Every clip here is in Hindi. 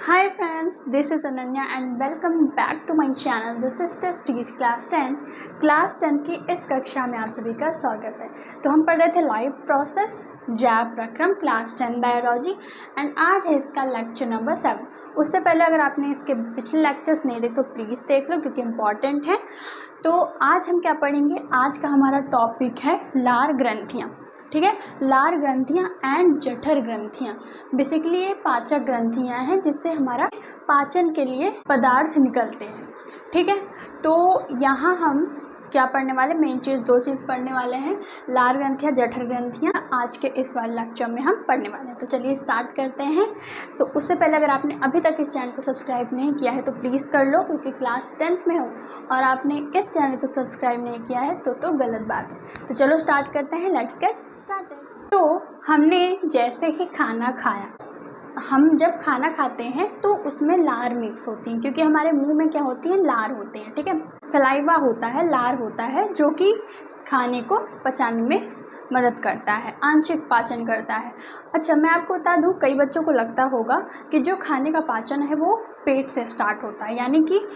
Hi friends, this is Ananya and welcome back to my channel. This is Test Teach Class 10. Class 10 की इस कक्षा में आप सभी का स्वागत है। तो हम पढ़ रहे थे लाइव प्रोसेस जैव प्रक्रम क्लास 10 बायोलॉजी एंड आज है इसका लेक्चर नंबर 7। उससे पहले अगर आपने इसके पिछले लेक्चर्स नहीं देखे तो प्लीज़ देख लो क्योंकि इम्पॉर्टेंट है। तो आज हम क्या पढ़ेंगे, आज का हमारा टॉपिक है लार ग्रंथियाँ। ठीक है, लार ग्रंथियाँ एंड जठर ग्रंथियाँ। बेसिकली ये पाचक ग्रंथियाँ हैं जिससे हमारा पाचन के लिए पदार्थ निकलते हैं। ठीक है, तो यहाँ हम क्या पढ़ने वाले, मेन चीज़ दो चीज़ पढ़ने वाले हैं, लार ग्रंथियाँ जठर ग्रंथियाँ। आज के इस वाले लेक्चर में हम पढ़ने वाले हैं। तो चलिए स्टार्ट करते हैं। सो उससे पहले अगर आपने अभी तक इस चैनल को सब्सक्राइब नहीं किया है तो प्लीज़ कर लो, क्योंकि क्लास 10th में हो और आपने इस चैनल को सब्सक्राइब नहीं किया है तो गलत बात है। तो चलो स्टार्ट करते हैं, लेट्स गेट स्टार्टेड। तो हमने जैसे ही खाना खाया, हम जब खाना खाते हैं तो उसमें लार मिक्स होती है, क्योंकि हमारे मुंह में क्या होती है, लार होते हैं। ठीक है, सलाइवा होता है, लार होता है जो कि खाने को पचाने में मदद करता है, आंशिक पाचन करता है। अच्छा, मैं आपको बता दूं, कई बच्चों को लगता होगा कि जो खाने का पाचन है वो पेट से स्टार्ट होता है, यानी कि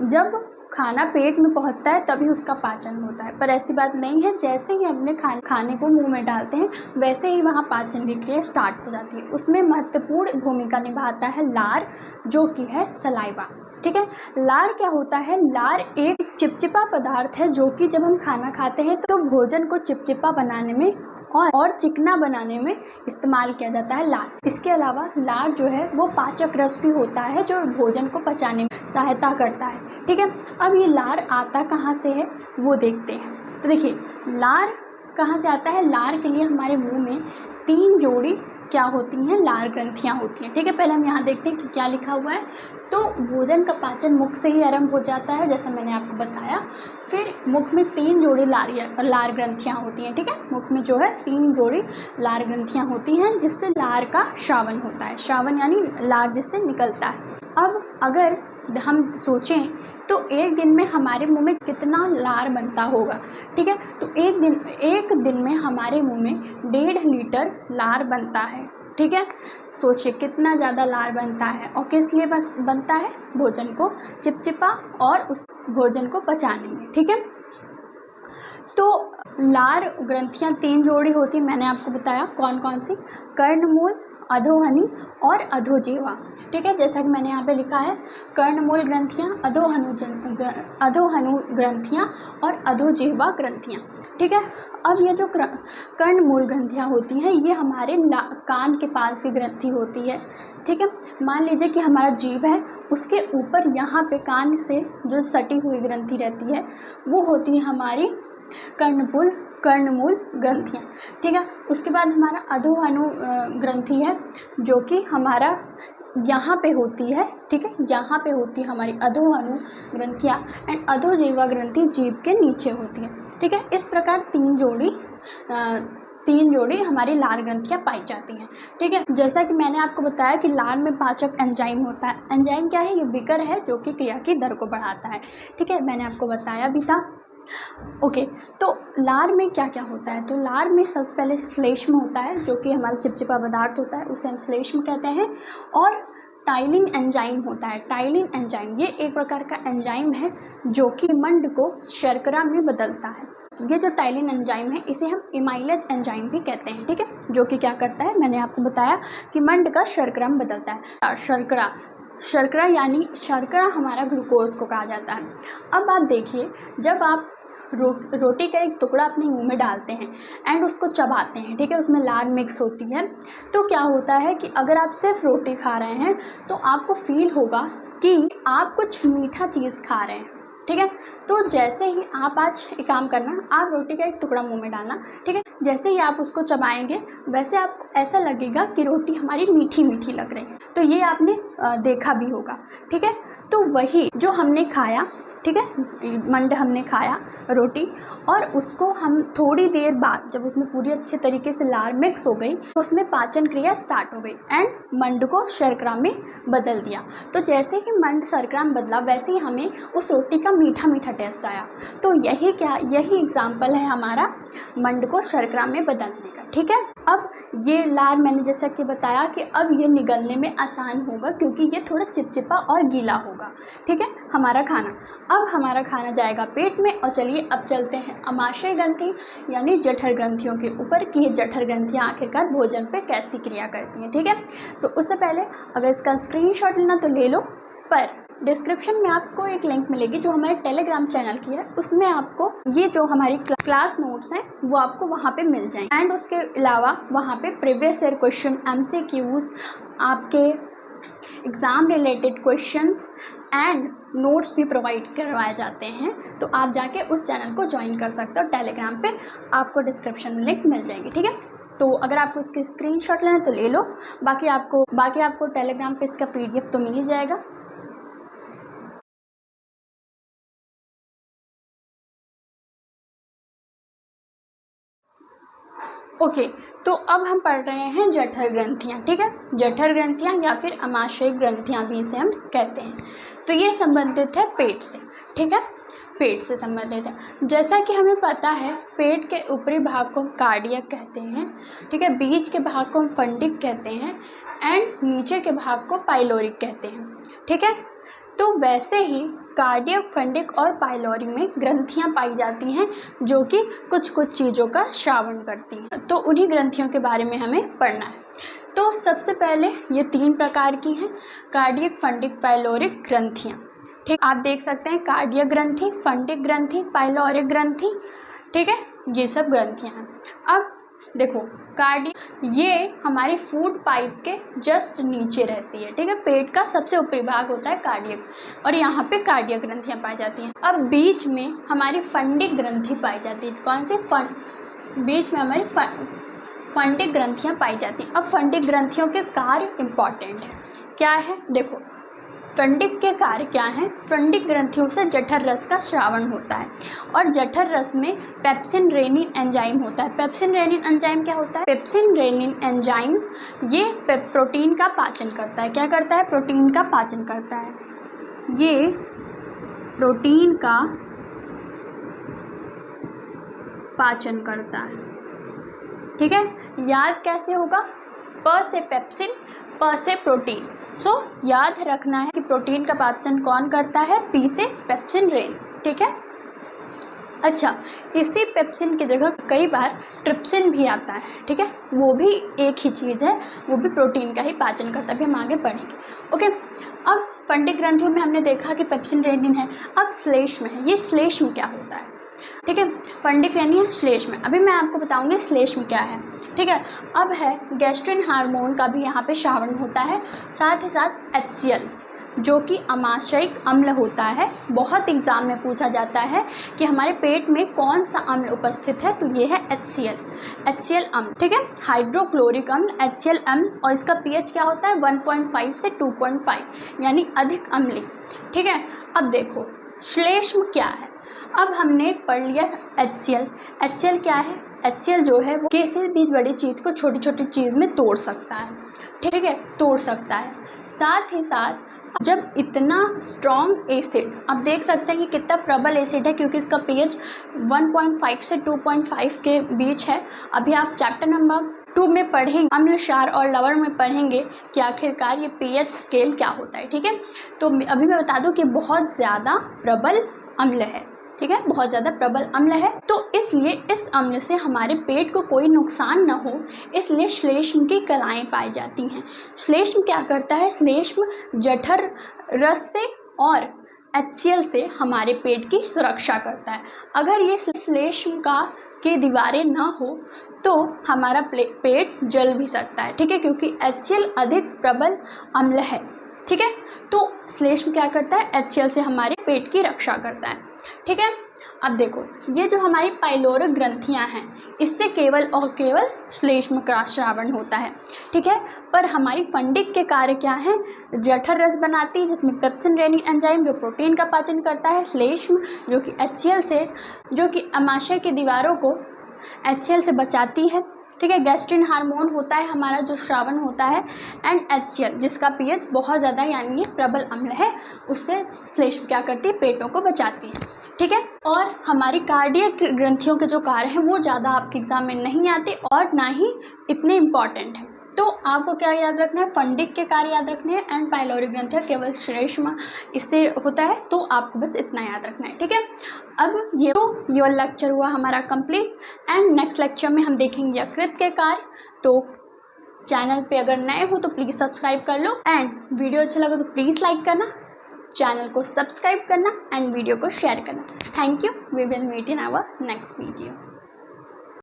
जब खाना पेट में पहुंचता है तभी उसका पाचन होता है, पर ऐसी बात नहीं है। जैसे ही अपने खाने को मुंह में डालते हैं वैसे ही वहाँ पाचन की क्रिया स्टार्ट हो जाती है। उसमें महत्वपूर्ण भूमिका निभाता है लार, जो कि है सलाइवा। ठीक है, लार क्या होता है, लार एक चिपचिपा पदार्थ है जो कि जब हम खाना खाते हैं तो भोजन को चिपचिपा बनाने में और चिकना बनाने में इस्तेमाल किया जाता है लार। इसके अलावा लार जो है वो पाचक रस भी होता है जो भोजन को पचाने में सहायता करता है। ठीक है, अब ये लार आता कहाँ से है वो देखते हैं। तो देखिए, लार कहाँ से आता है। लार के लिए हमारे मुंह में 3 जोड़ी क्या होती हैं, लार ग्रंथियाँ होती हैं। ठीक है, पहले हम यहाँ देखते हैं कि क्या लिखा हुआ है। तो भोजन का पाचन मुख से ही आरंभ हो जाता है, जैसा मैंने आपको बताया। फिर मुख में 3 जोड़ी लार ग्रंथियाँ होती हैं। ठीक है, मुख में जो है 3 जोड़ी लार ग्रंथियाँ होती हैं जिससे लार का श्रावण होता है। श्रावण यानी लार जिससे निकलता है। अब अगर हम सोचें तो एक दिन में हमारे मुंह में कितना लार बनता होगा। ठीक है, तो एक दिन में हमारे मुंह में 1.5 लीटर लार बनता है। ठीक है, सोचिए कितना ज़्यादा लार बनता है, और किस लिए बस बनता है, भोजन को चिपचिपा और उस भोजन को पचाने में। ठीक है, तो लार ग्रंथियाँ 3 जोड़ी होती हैं, मैंने आपको बताया कौन कौन सी, कर्णमूल, अधोहनी और अधोजिह्वा। ठीक है, जैसा कि मैंने यहाँ पे लिखा है, कर्णमूल ग्रंथियाँ, अधोहनु ग्रंथियाँ और अधोजिह्वा ग्रंथियाँ। ठीक है, अब ये जो कर्णमूल ग्रंथियाँ होती हैं ये हमारे कान के पास की ग्रंथि होती है। ठीक है, मान लीजिए कि हमारा जीभ है, उसके ऊपर यहाँ पे कान से जो सटी हुई ग्रंथि रहती है वो होती है हमारी कर्णमूल ग्रंथियाँ। ठीक है, उसके बाद हमारा अधोहनु ग्रंथि है जो कि हमारा यहाँ पे होती है। ठीक है, यहाँ पे होती है हमारी अधोहनु ग्रंथियाँ एंड अधोजिह्वा ग्रंथि जीभ के नीचे होती है। ठीक है, इस प्रकार 3 जोड़ी हमारी लार ग्रंथियाँ पाई जाती हैं। ठीक है, जैसा कि मैंने आपको बताया कि लार में पाचक एंजाइम होता है। एंजाइम क्या है, ये विकर है जो कि क्रिया की दर को बढ़ाता है। ठीक है, मैंने आपको बताया भी था। ओके, तो लार में क्या क्या होता है, तो लार में सबसे पहले श्लेष्म होता है जो कि हमारा चिपचिपा पदार्थ होता है, उसे हम श्लेष्म कहते हैं। और टाइलिन एंजाइम होता है। टाइलिन एंजाइम ये एक प्रकार का एंजाइम है जो कि मंड को शर्करा में बदलता है। ये जो टाइलिन एंजाइम है इसे हम इमाइलेज एंजाइम भी कहते हैं। ठीक है, जो कि क्या करता है, मैंने आपको बताया कि मंड का शर्करा में बदलता है। शर्करा यानी शर्करा हमारा ग्लूकोज को कहा जाता है। अब आप देखिए, जब आप रोटी का एक टुकड़ा अपने मुंह में डालते हैं एंड उसको चबाते हैं, ठीक है, उसमें लार मिक्स होती है, तो क्या होता है कि अगर आप सिर्फ रोटी खा रहे हैं तो आपको फील होगा कि आप कुछ मीठा चीज़ खा रहे हैं। ठीक है, तो जैसे ही आप आज एक काम करना, आप रोटी का एक टुकड़ा मुंह में डालना। ठीक है, जैसे ही आप उसको चबाएंगे वैसे आपको ऐसा लगेगा कि रोटी हमारी मीठी मीठी लग रही है। तो ये आपने देखा भी होगा। ठीक है, तो वही जो हमने खाया, ठीक है, मंड हमने खाया रोटी, और उसको हम थोड़ी देर बाद जब उसमें पूरी अच्छे तरीके से लार मिक्स हो गई तो उसमें पाचन क्रिया स्टार्ट हो गई एंड मंड को शर्करा में बदल दिया। तो जैसे ही मंड शर्करा में बदला वैसे ही हमें उस रोटी का मीठा मीठा टेस्ट आया। तो यही एग्जाम्पल है हमारा मंड को शर्करा में बदलने का। ठीक है। अब ये लार मैंने जैसा कि बताया कि अब ये निगलने में आसान होगा क्योंकि ये थोड़ा चिपचिपा और गीला होगा, ठीक है। हमारा खाना, अब हमारा खाना जाएगा पेट में। और चलिए अब चलते हैं अमाशय ग्रंथि यानी जठर ग्रंथियों के ऊपर कि ये जठर ग्रंथियाँ आखिरकार भोजन पे कैसी क्रिया करती हैं, ठीक है। सो उससे पहले अगर इसका स्क्रीनशॉट लेना तो ले लो, पर डिस्क्रिप्शन में आपको एक लिंक मिलेगी जो हमारे टेलीग्राम चैनल की है, उसमें आपको ये जो हमारी क्लास नोट्स हैं वो आपको वहाँ पे मिल जाएंगे। एंड उसके अलावा वहाँ पे प्रीवियस ईयर क्वेश्चन, MCQs, आपके exam related questions and notes भी प्रोवाइड करवाए जाते हैं। तो आप जाके उस चैनल को ज्वाइन कर सकते हो, टेलीग्राम पे आपको डिस्क्रिप्शन में लिंक मिल जाएगी, ठीक है। तो अगर आपको इसकी स्क्रीनशॉट लेना तो ले लो, बाकी आपको टेलीग्राम पे इसका PDF तो मिल ही जाएगा। ओके, तो अब हम पढ़ रहे हैं जठर ग्रंथियाँ, ठीक है। जठर ग्रंथियाँ या फिर अमाशय ग्रंथियाँ भी इसे हम कहते हैं। तो ये संबंधित है पेट से, ठीक है, पेट से संबंधित है। जैसा कि हमें पता है पेट के ऊपरी भाग को हम कार्डियक कहते हैं, ठीक है, बीच के भाग को हम फंडिक कहते हैं एंड नीचे के भाग को पाइलोरिक कहते हैं, ठीक है। तो वैसे ही कार्डियक, फंडिक और पाइलोरी में ग्रंथियां पाई जाती हैं जो कि कुछ कुछ चीज़ों का श्रावण करती हैं। तो उन्हीं ग्रंथियों के बारे में हमें पढ़ना है। तो सबसे पहले ये 3 प्रकार की हैं, कार्डियक, फंडिक, पाइलोरिक ग्रंथियां, ठीक। आप देख सकते हैं कार्डियक ग्रंथि, फंडिक ग्रंथि, पाइलोरिक ग्रंथि, ठीक है, ये सब ग्रंथियां हैं। अब देखो कार्डियक ये हमारी फूड पाइप के जस्ट नीचे रहती है, ठीक है, पेट का सबसे ऊपरी भाग होता है कार्डियक और यहाँ पे कार्डियक ग्रंथियाँ पाई जाती हैं। अब बीच में हमारी फंडिक ग्रंथि पाई जाती है। कौन सी? बीच में हमारी फंडिक ग्रंथियाँ पाई जाती हैं। अब फंडिक ग्रंथियों के कार्य इंपॉर्टेंट है, क्या है देखो, फंडिक के कार्य क्या हैं? फंडिक ग्रंथियों से जठर रस का स्रावण होता है और जठर रस में पेप्सिन रेनिन एंजाइम होता है। पेप्सिन रेनिन एंजाइम क्या होता है? पेप्सिन रेनिन एंजाइम ये प्रोटीन का पाचन करता है। क्या करता है? प्रोटीन का पाचन करता है। ये प्रोटीन का पाचन करता है, ठीक है। याद कैसे होगा? प से पेप्सिन, प से प्रोटीन। सो याद रखना है कि प्रोटीन का पाचन कौन करता है? पी से पेप्सिन रेन, ठीक है। अच्छा, इसी पेप्सिन की जगह कई बार ट्रिप्सिन भी आता है, ठीक है, वो भी एक ही चीज़ है, वो भी प्रोटीन का ही पाचन करता है, भी हम आगे पढ़ेंगे। ओके, अब फंडिक ग्रंथियों में हमने देखा कि पेप्सिन रेनिन है। अब श्लेष्म है, ये श्लेष्म क्या होता है? ठीक है, फंडिक रेनिन श्लेष्म। अभी मैं आपको बताऊंगी श्लेष्म क्या है, ठीक है। अब है गैस्ट्रिन हार्मोन का भी यहाँ पे श्रावण होता है, साथ ही साथ HCl जो कि अमाशयिक अम्ल होता है। बहुत एग्जाम में पूछा जाता है कि हमारे पेट में कौन सा अम्ल उपस्थित है, तो ये है HCl अम्ल, ठीक है, हाइड्रोक्लोरिक अम्ल, HCl अम्ल, और इसका pH क्या होता है? 1.5 से 2.5 यानी अधिक अम्लीय, ठीक है। अब देखो श्लेष्म क्या है। अब हमने पढ़ लिया HCl क्या है? HCl जो है वो किसी भी बड़ी चीज़ को छोटी छोटी चीज़ में तोड़ सकता है, ठीक है, तोड़ सकता है। साथ ही साथ जब इतना स्ट्रॉन्ग एसिड, आप देख सकते हैं कि कितना प्रबल एसिड है क्योंकि इसका pH 1.5 से 2.5 के बीच है। अभी आप चैप्टर नंबर 2 में पढ़ेंगे, अम्ल, क्षार और लवण में पढ़ेंगे कि आखिरकार ये pH स्केल क्या होता है, ठीक है। तो अभी मैं बता दूं कि बहुत ज़्यादा प्रबल अम्ल है, ठीक है, बहुत ज़्यादा प्रबल अम्ल है। तो इसलिए इस अम्ल से हमारे पेट को कोई नुकसान न हो, इसलिए श्लेष्म की कलाएँ पाई जाती हैं। श्लेष्म क्या करता है? श्लेष्म जठर रस से और HCl से हमारे पेट की सुरक्षा करता है। अगर ये श्लेष्म की दीवारें ना हो तो हमारा पेट जल भी सकता है, ठीक है, क्योंकि HCl अधिक प्रबल अम्ल है, ठीक है। तो श्लेष्म क्या करता है? HCl से हमारे पेट की रक्षा करता है, ठीक है। अब देखो ये जो हमारी पाइलोरिक ग्रंथियां हैं, इससे केवल और केवल श्लेष्म का श्रावण होता है, ठीक है। पर हमारी फंडिक के कार्य क्या हैं? जठर रस बनाती है जिसमें पेप्सिन रेनिन एंजाइम जो प्रोटीन का पाचन करता है, श्लेष्म जो कि HCl से, जो कि अमाशय की दीवारों को HCl से बचाती है, ठीक है। गैस्ट्रिन हार्मोन होता है हमारा जो श्रावण होता है, एंड HCl जिसका पीएच बहुत ज़्यादा यानी ये प्रबल अम्ल है, उससे श्लेष्म क्या करती है, पेटों को बचाती है, ठीक है। और हमारी कार्डियक ग्रंथियों के जो कार्य हैं वो ज़्यादा आपके एग्जाम में नहीं आते और ना ही इतने इम्पॉर्टेंट हैं। तो आपको क्या याद रखना है, फंडिक के कार्य याद रखने हैं एंड पाइलोरी ग्रंथियाँ केवल श्लेष्म इससे होता है, तो आपको बस इतना याद रखना है, ठीक है। अब ये लेक्चर हुआ हमारा कंप्लीट, एंड नेक्स्ट लेक्चर में हम देखेंगे यकृत के कार्य। तो चैनल पे अगर नए हो तो प्लीज़ सब्सक्राइब कर लो, एंड वीडियो अच्छा लगा तो प्लीज़ लाइक करना, चैनल को सब्सक्राइब करना एंड वीडियो को शेयर करना। Thank you, we will meet in our next video.